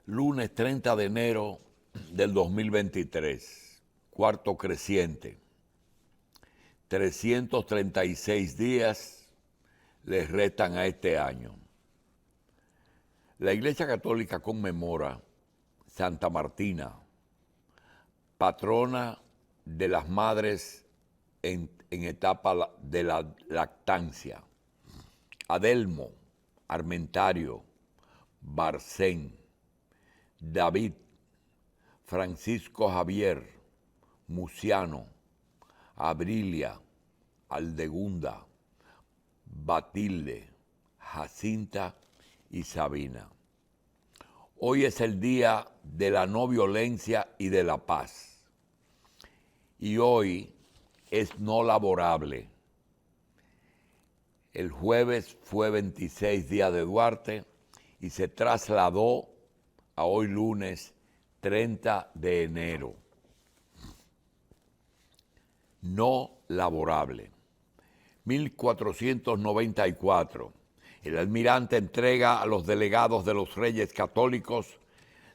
Lunes 30 de enero del 2023, cuarto creciente. 336 días les restan a este año. La Iglesia Católica conmemora Santa Martina, patrona de las madres en etapa de la lactancia, Adelmo, Armentario, Barcén, David, Francisco Javier, Muciano, Abrilia, Aldegunda, Batilde, Jacinta y Sabina. Hoy es el día de la no violencia y de la paz. Y hoy es no laborable. El jueves fue 26 día de Duarte y se trasladó a hoy lunes 30 de enero. No laborable. 1494. El almirante entrega a los delegados de los Reyes Católicos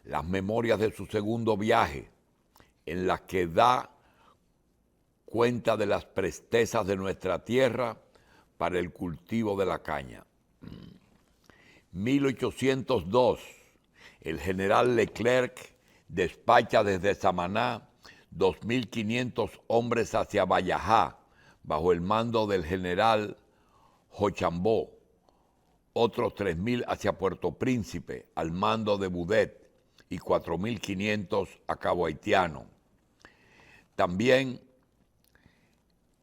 las memorias de su segundo viaje, en las que da cuenta de las prestezas de nuestra tierra para el cultivo de la caña. 1802. El general Leclerc despacha desde Samaná 2.500 hombres hacia Vallajá, bajo el mando del general Rochambeau, otros 3.000 hacia Puerto Príncipe, al mando de Boudet, y 4.500 a Cabo Haitiano. También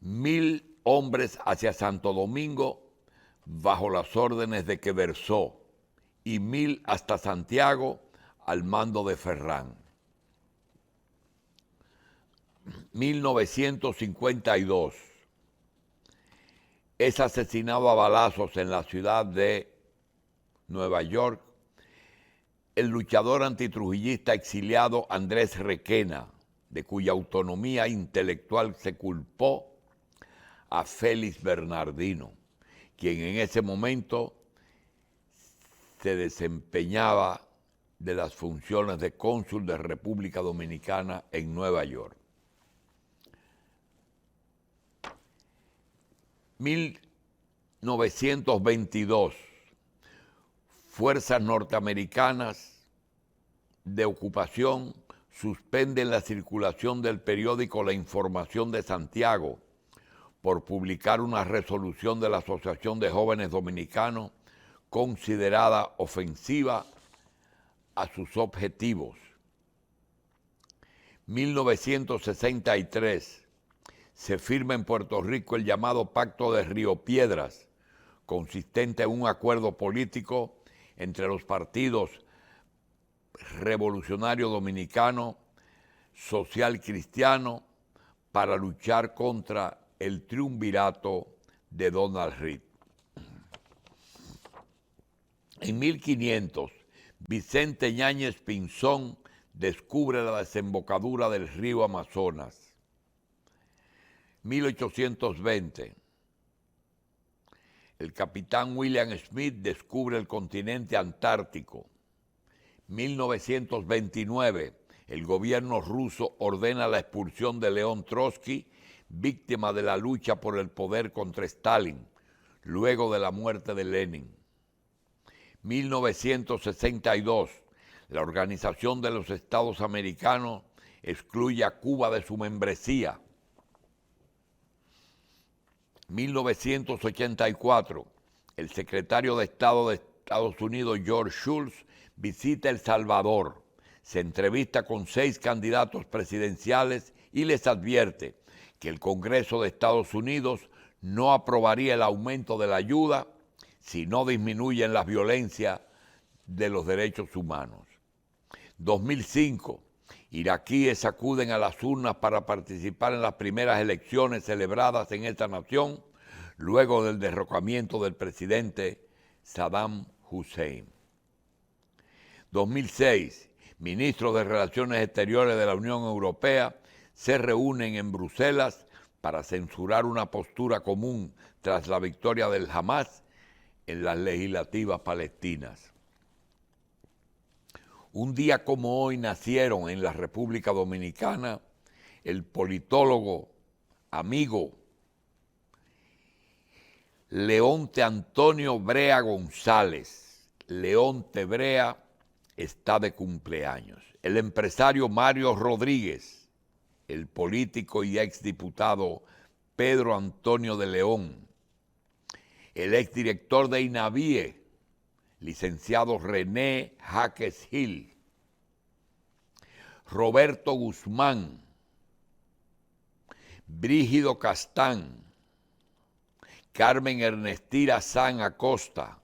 1.000 hombres hacia Santo Domingo, bajo las órdenes de Queversó, y 1.000 hasta Santiago, al mando de Ferrán. 1952. Es asesinado a balazos en la ciudad de Nueva York el luchador antitrujillista exiliado Andrés Requena, de cuya autonomía intelectual se culpó a Félix Bernardino, quien en ese momento se desempeñaba de las funciones de cónsul de República Dominicana en Nueva York. 1922. Fuerzas norteamericanas de ocupación suspenden la circulación del periódico La Información de Santiago por publicar una resolución de la Asociación de Jóvenes Dominicanos considerada ofensiva a sus objetivos. 1963. Se firma en Puerto Rico el llamado Pacto de Río Piedras, consistente en un acuerdo político entre los partidos Revolucionario Dominicano, Social Cristiano, para luchar contra el triunvirato de Donald Reed. En 1500, Vicente Yáñez Pinzón descubre la desembocadura del río Amazonas. 1820. El capitán William Smith descubre el continente antártico. 1929. El gobierno ruso ordena la expulsión de León Trotsky, víctima de la lucha por el poder contra Stalin, luego de la muerte de Lenin. 1962. La Organización de los Estados Americanos excluye a Cuba de su membresía. 1984, el secretario de Estado de Estados Unidos, George Shultz, visita El Salvador, se entrevista con 6 candidatos presidenciales y les advierte que el Congreso de Estados Unidos no aprobaría el aumento de la ayuda si no disminuyen las violencias de los derechos humanos. 2005, iraquíes acuden a las urnas para participar en las primeras elecciones celebradas en esta nación luego del derrocamiento del presidente Saddam Hussein. 2006, ministros de Relaciones Exteriores de la Unión Europea se reúnen en Bruselas para censurar una postura común tras la victoria del Hamas en las legislativas palestinas. Un día como hoy nacieron en la República Dominicana el politólogo, amigo, Leonte Antonio Brea González. Leonte Brea está de cumpleaños. El empresario Mario Rodríguez, el político y exdiputado Pedro Antonio de León, el exdirector de INAVIE, licenciado René Jaques Gil, Roberto Guzmán, Brígido Castán, Carmen Ernestina San Acosta,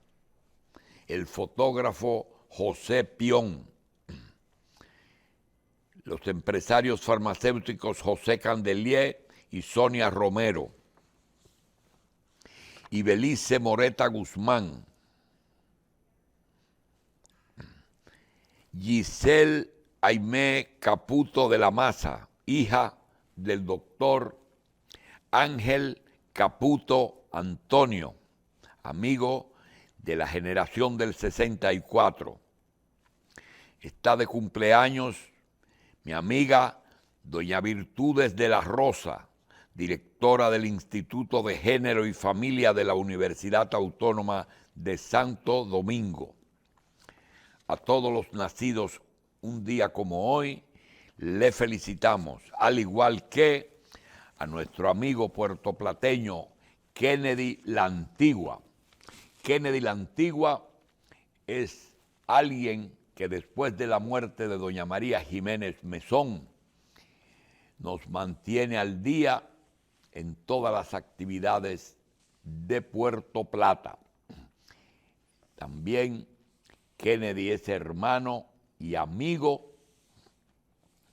el fotógrafo José Pion, los empresarios farmacéuticos José Candelier y Sonia Romero, y Belice Moreta Guzmán, Giselle Aimé Caputo de la Maza, hija del doctor Ángel Caputo Antonio, amigo de la generación del 64. Está de cumpleaños mi amiga doña Virtudes de la Rosa, directora del Instituto de Género y Familia de la Universidad Autónoma de Santo Domingo. A todos los nacidos un día como hoy, le felicitamos, al igual que a nuestro amigo puertoplateño Kennedy La Antigua. Kennedy La Antigua es alguien que después de la muerte de doña María Jiménez Mesón nos mantiene al día en todas las actividades de Puerto Plata. También Kennedy es hermano y amigo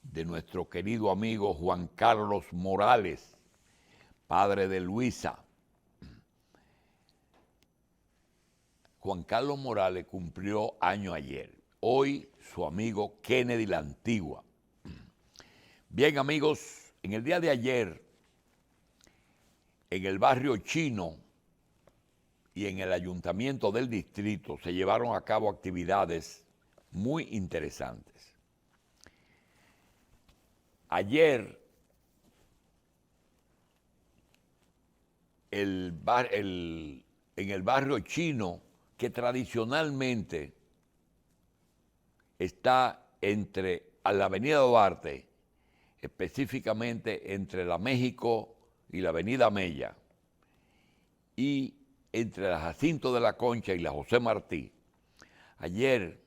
de nuestro querido amigo Juan Carlos Morales, padre de Luisa. Juan Carlos Morales cumplió año ayer. Hoy su amigo Kennedy La Antigua. Bien, amigos, en el día de ayer, en el barrio Chino y en el ayuntamiento del distrito se llevaron a cabo actividades muy interesantes. Ayer, en el barrio Chino, que tradicionalmente está a la avenida Duarte, específicamente entre la México y la avenida Mella, y entre la Jacinto de la Concha y la José Martí, ayer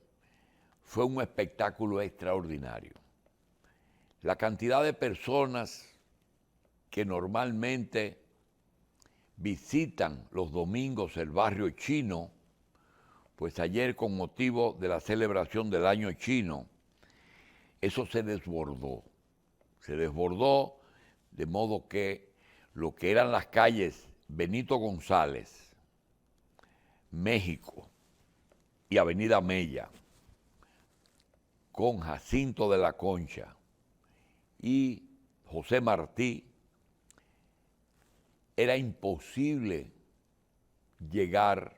fue un espectáculo extraordinario. La cantidad de personas que normalmente visitan los domingos el barrio Chino, pues ayer con motivo de la celebración del año chino, eso se desbordó de modo que lo que eran las calles Benito González, México y Avenida Mella, con Jacinto de la Concha y José Martí, era imposible llegar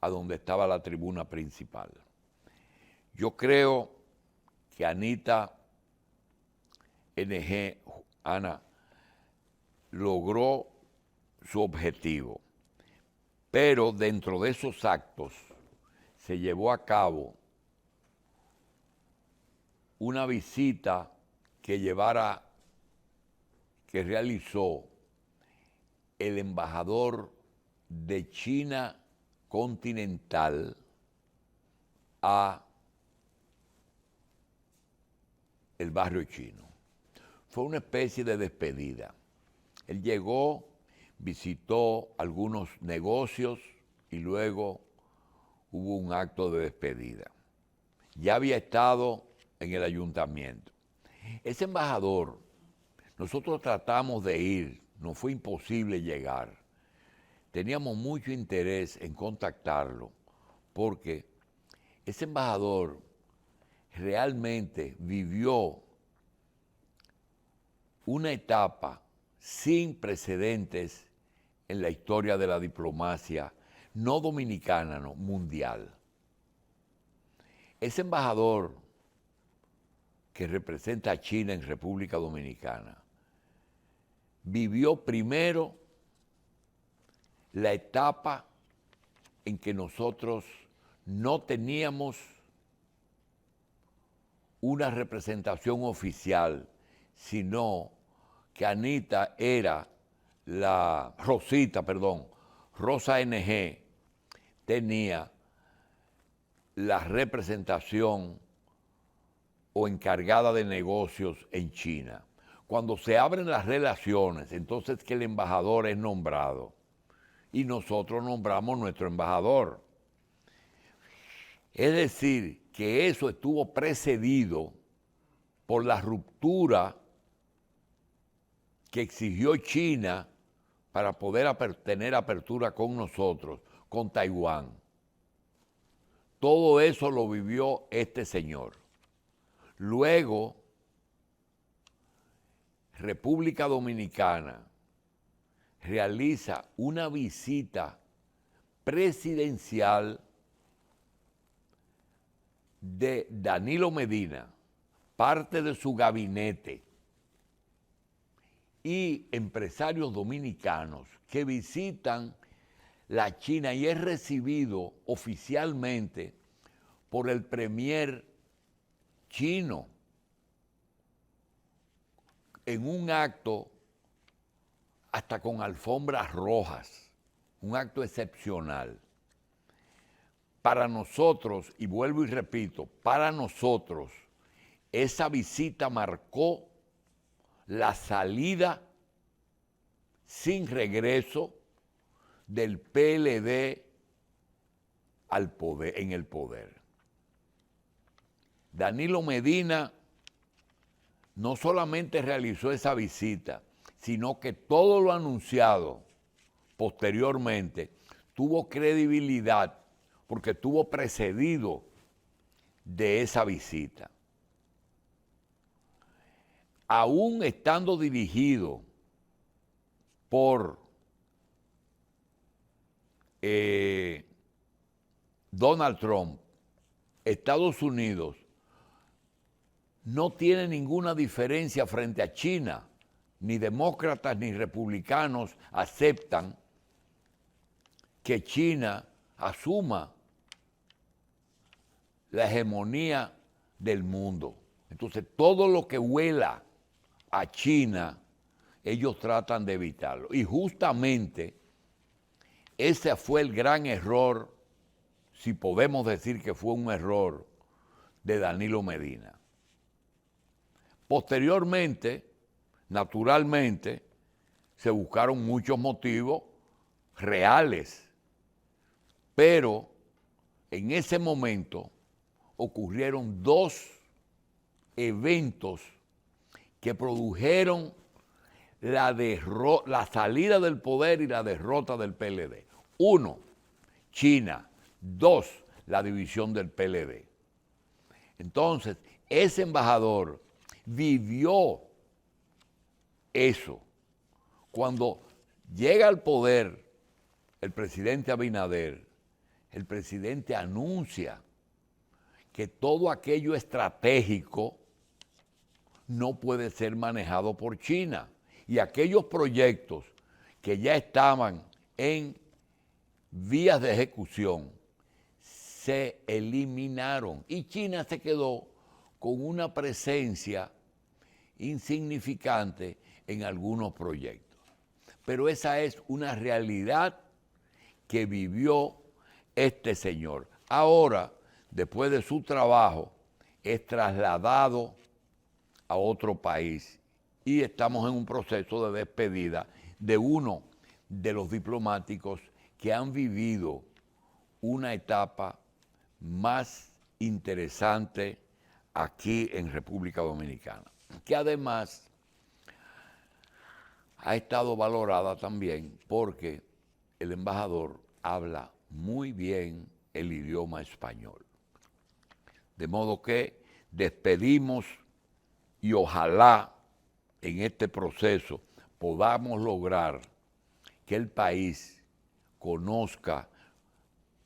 a donde estaba la tribuna principal. Yo creo que Anita NG, Ana, logró su objetivo, pero dentro de esos actos se llevó a cabo una visita que realizó el embajador de China continental a el barrio Chino. Fue una especie de despedida. Él llegó, visitó algunos negocios y luego hubo un acto de despedida. Ya había estado en el ayuntamiento. Ese embajador, nosotros tratamos de ir, no fue imposible llegar. Teníamos mucho interés en contactarlo porque ese embajador realmente vivió una etapa sin precedentes en la historia de la diplomacia, no dominicana, no, mundial. Ese embajador que representa a China en República Dominicana, vivió primero la etapa en que nosotros no teníamos una representación oficial, sino que Anita era Rosa NG tenía la representación o encargada de negocios en China. Cuando se abren las relaciones, entonces que el embajador es nombrado y nosotros nombramos nuestro embajador. Es decir, que eso estuvo precedido por la ruptura que exigió China para poder tener apertura con nosotros, con Taiwán. Todo eso lo vivió este señor. Luego, República Dominicana realiza una visita presidencial de Danilo Medina, parte de su gabinete, y empresarios dominicanos que visitan la China, y es recibido oficialmente por el premier chino en un acto hasta con alfombras rojas, un acto excepcional. Para nosotros, y vuelvo y repito, para nosotros, esa visita marcó la salida sin regreso del PLD al poder, en el poder. Danilo Medina no solamente realizó esa visita, sino que todo lo anunciado posteriormente tuvo credibilidad porque estuvo precedido de esa visita. Aún estando dirigido por Donald Trump, Estados Unidos no tiene ninguna diferencia frente a China. Ni demócratas ni republicanos aceptan que China asuma la hegemonía del mundo. Entonces, todo lo que huela a China, ellos tratan de evitarlo. Y justamente ese fue el gran error, si podemos decir que fue un error, de Danilo Medina. Posteriormente, naturalmente, se buscaron muchos motivos reales, pero en ese momento ocurrieron dos eventos que produjeron la salida del poder y la derrota del PLD. Uno, China. Dos, la división del PLD. Entonces, ese embajador vivió eso. Cuando llega al poder el presidente Abinader, el presidente anuncia que todo aquello estratégico no puede ser manejado por China. Y aquellos proyectos que ya estaban en vías de ejecución se eliminaron. Y China se quedó con una presencia insignificante en algunos proyectos. Pero esa es una realidad que vivió este señor. Ahora, después de su trabajo, es trasladado a otro país y estamos en un proceso de despedida de uno de los diplomáticos que han vivido una etapa más interesante aquí en República Dominicana, que además ha estado valorada también porque el embajador habla muy bien el idioma español. De modo que despedimos y ojalá en este proceso podamos lograr que el país conozca,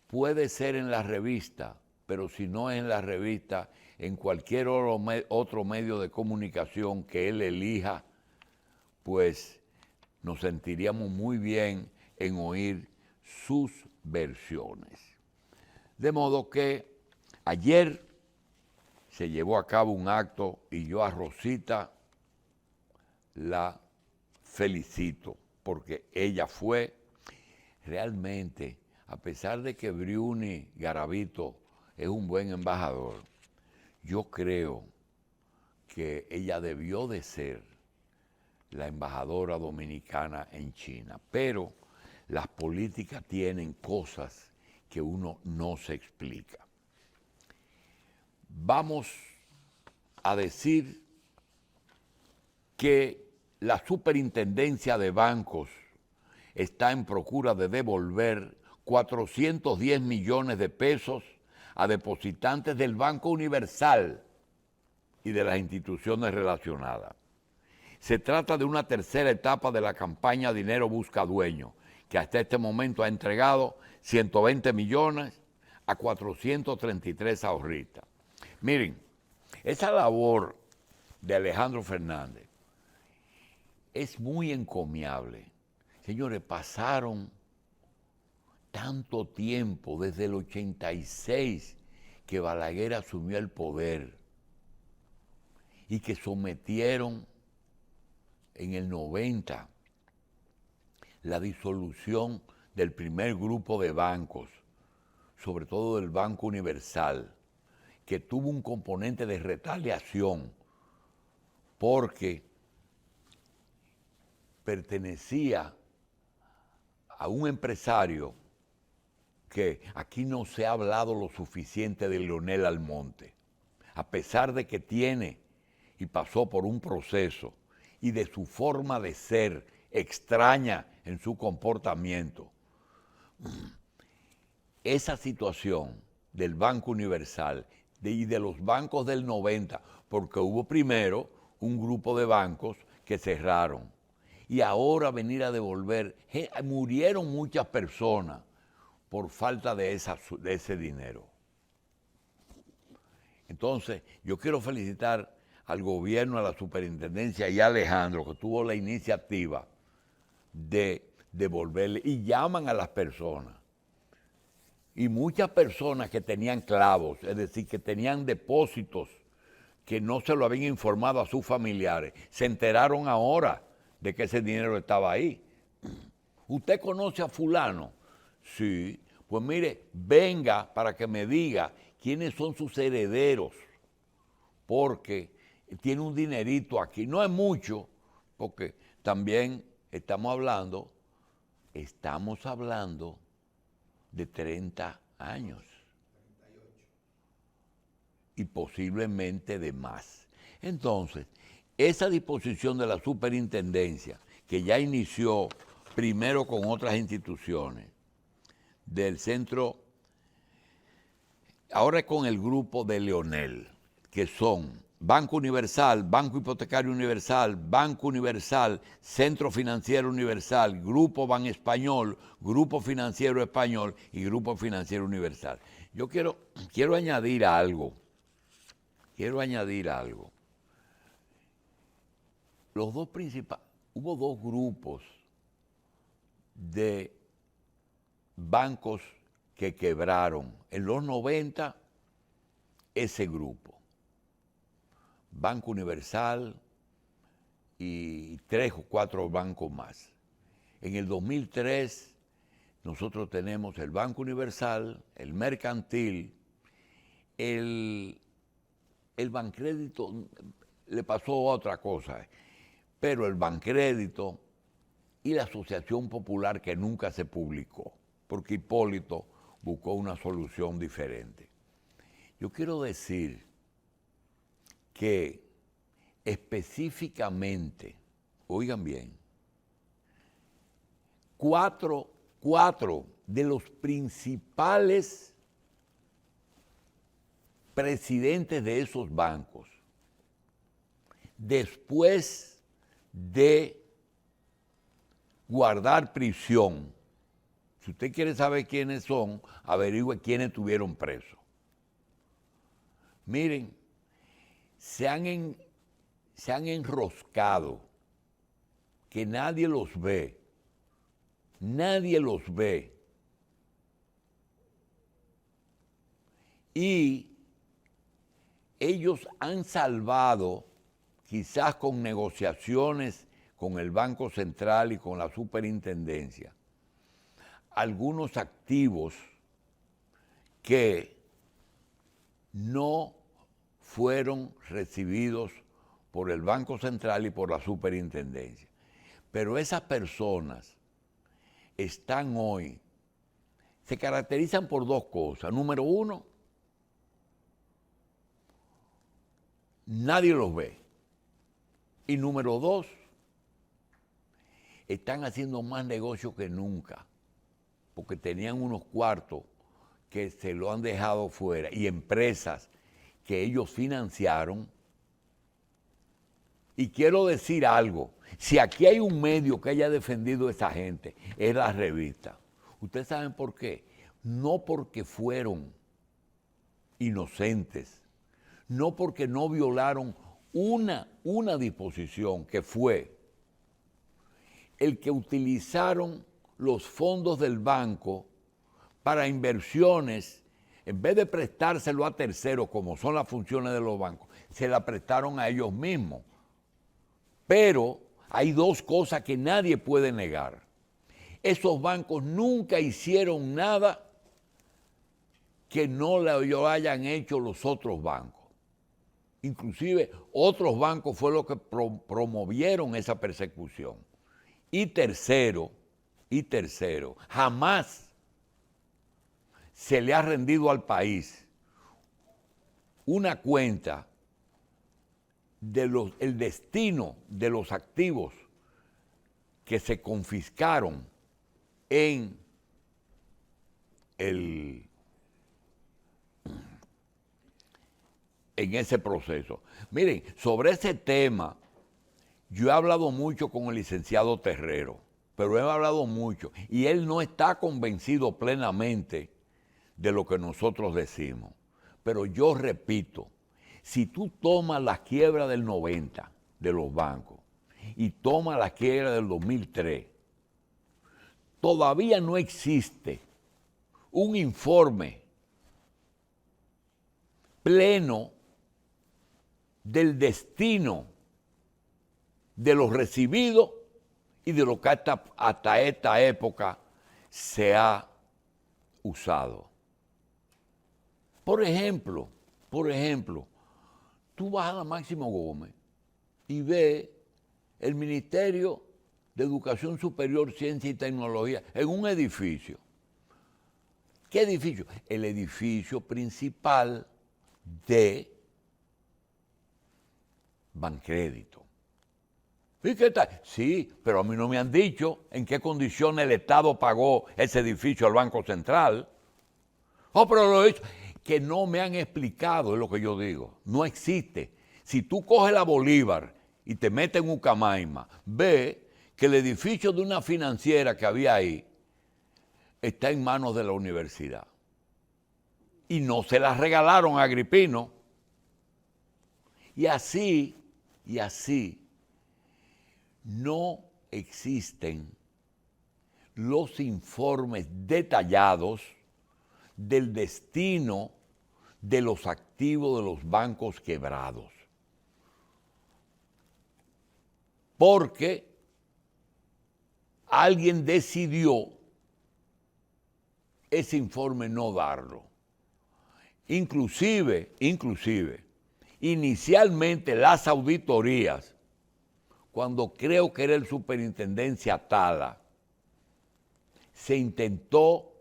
puede ser en la revista, pero si no es en la revista, en cualquier otro medio de comunicación que él elija, pues nos sentiríamos muy bien en oír sus versiones. De modo que ayer se llevó a cabo un acto y yo a Rosita la felicito porque ella fue realmente, a pesar de que Bruni Garavito es un buen embajador, yo creo que ella debió de ser la embajadora dominicana en China, pero las políticas tienen cosas que uno no se explica. Vamos a decir que la superintendencia de bancos está en procura de devolver 410 millones de pesos a depositantes del Banco Universal y de las instituciones relacionadas. Se trata de una tercera etapa de la campaña Dinero Busca Dueño, que hasta este momento ha entregado 120 millones a 433 ahorristas. Miren, esa labor de Alejandro Fernández es muy encomiable. Señores, pasaron tanto tiempo, desde el 86, que Balaguer asumió el poder y que sometieron en el 90 la disolución del primer grupo de bancos, sobre todo del Banco Universal, que tuvo un componente de retaliación porque pertenecía a un empresario que aquí no se ha hablado lo suficiente de Leonel Almonte, a pesar de que tiene y pasó por un proceso y de su forma de ser extraña en su comportamiento. Esa situación del Banco Universal y de los bancos del 90, porque hubo primero un grupo de bancos que cerraron y ahora venir a devolver, murieron muchas personas por falta de ese dinero. Entonces, yo quiero felicitar al gobierno, a la superintendencia y a Alejandro, que tuvo la iniciativa de devolverle, y llaman a las personas. Y muchas personas que tenían clavos, es decir, que tenían depósitos que no se lo habían informado a sus familiares, se enteraron ahora de que ese dinero estaba ahí. ¿Usted conoce a fulano? Sí. Pues mire, venga para que me diga quiénes son sus herederos, porque tiene un dinerito aquí. No es mucho, porque también estamos hablando de 30 años. 38. Y posiblemente de más. Entonces, esa disposición de la superintendencia, que ya inició primero con otras instituciones, del centro, ahora con el grupo de Leonel, que son Banco Universal, Banco Hipotecario Universal, Banco Universal, Centro Financiero Universal, Grupo Ban Español, Grupo Financiero Español y Grupo Financiero Universal. Yo quiero añadir algo. Hubo dos grupos de bancos que quebraron. En los 90, ese grupo, Banco Universal y 3 o 4 bancos más. En el 2003, nosotros tenemos el Banco Universal, el Mercantil, el Bancrédito, le pasó otra cosa, pero el Bancrédito y la Asociación Popular, que nunca se publicó, porque Hipólito buscó una solución diferente. Yo quiero decir que específicamente, oigan bien, cuatro de los principales presidentes de esos bancos, después de guardar prisión, si usted quiere saber quiénes son, averigüe quiénes tuvieron presos. Miren, se han enroscado, que nadie los ve. Nadie los ve. Y ellos han salvado, quizás con negociaciones con el Banco Central y con la Superintendencia, algunos activos que no fueron recibidos por el Banco Central y por la Superintendencia. Pero esas personas están hoy, se caracterizan por dos cosas. Número uno, nadie los ve. Y número dos, están haciendo más negocio que nunca, porque tenían unos cuartos que se lo han dejado fuera y empresas que ellos financiaron. Y quiero decir algo, si aquí hay un medio que haya defendido a esa gente, es la revista. ¿Ustedes saben por qué? No porque fueron inocentes, no porque no violaron una disposición que fue el que utilizaron los fondos del banco para inversiones, en vez de prestárselo a terceros, como son las funciones de los bancos, se la prestaron a ellos mismos. Pero hay dos cosas que nadie puede negar. Esos bancos nunca hicieron nada que no lo hayan hecho los otros bancos. Inclusive otros bancos fueron los que promovieron esa persecución. Y tercero, jamás se le ha rendido al país una cuenta el destino de los activos que se confiscaron en ese proceso. Miren, sobre ese tema, yo he hablado mucho con el licenciado Terrero, pero he hablado mucho, y él no está convencido plenamente de lo que nosotros decimos. Pero yo repito, si tú tomas la quiebra del 90 de los bancos y tomas la quiebra del 2003, todavía no existe un informe pleno del destino de los recibidos y de lo que hasta esta época se ha usado. Por ejemplo, tú vas a la Máximo Gómez y ves el Ministerio de Educación Superior, Ciencia y Tecnología en un edificio. ¿Qué edificio? El edificio principal de Bancrédito. ¿Y qué tal? Sí, pero a mí no me han dicho en qué condiciones el Estado pagó ese edificio al Banco Central. Oh, pero lo he hecho. Que no me han explicado, es lo que yo digo. No existe. Si tú coges la Bolívar y te metes en Ucamaima, ve que el edificio de una financiera que había ahí está en manos de la universidad. Y no se la regalaron a Agripino. Y así, no existen los informes detallados del destino de los activos de los bancos quebrados. Porque alguien decidió ese informe no darlo. Inclusive, inicialmente las auditorías, cuando creo que era el superintendente Atala, se intentó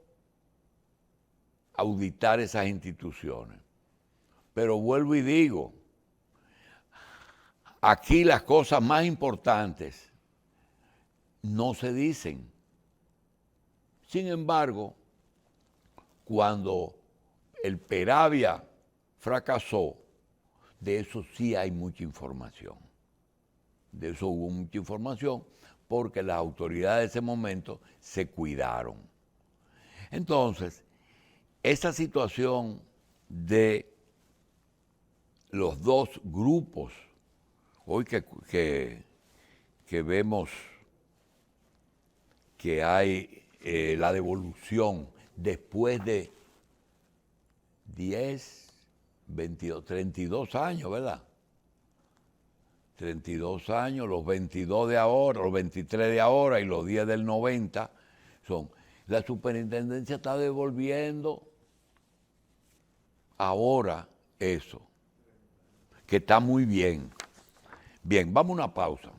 auditar esas instituciones. Pero vuelvo y digo, aquí las cosas más importantes no se dicen. Sin embargo, cuando el Peravia fracasó, de eso sí hay mucha información. De eso hubo mucha información porque las autoridades de ese momento se cuidaron. Entonces, esa situación de los dos grupos, hoy que vemos que hay la devolución después de 10, 22, 32 años, ¿verdad? 32 años, los 22 de ahora, los 23 de ahora y los 10 del 90 son. La superintendencia está devolviendo ahora eso, que está muy bien. Bien, vamos a una pausa.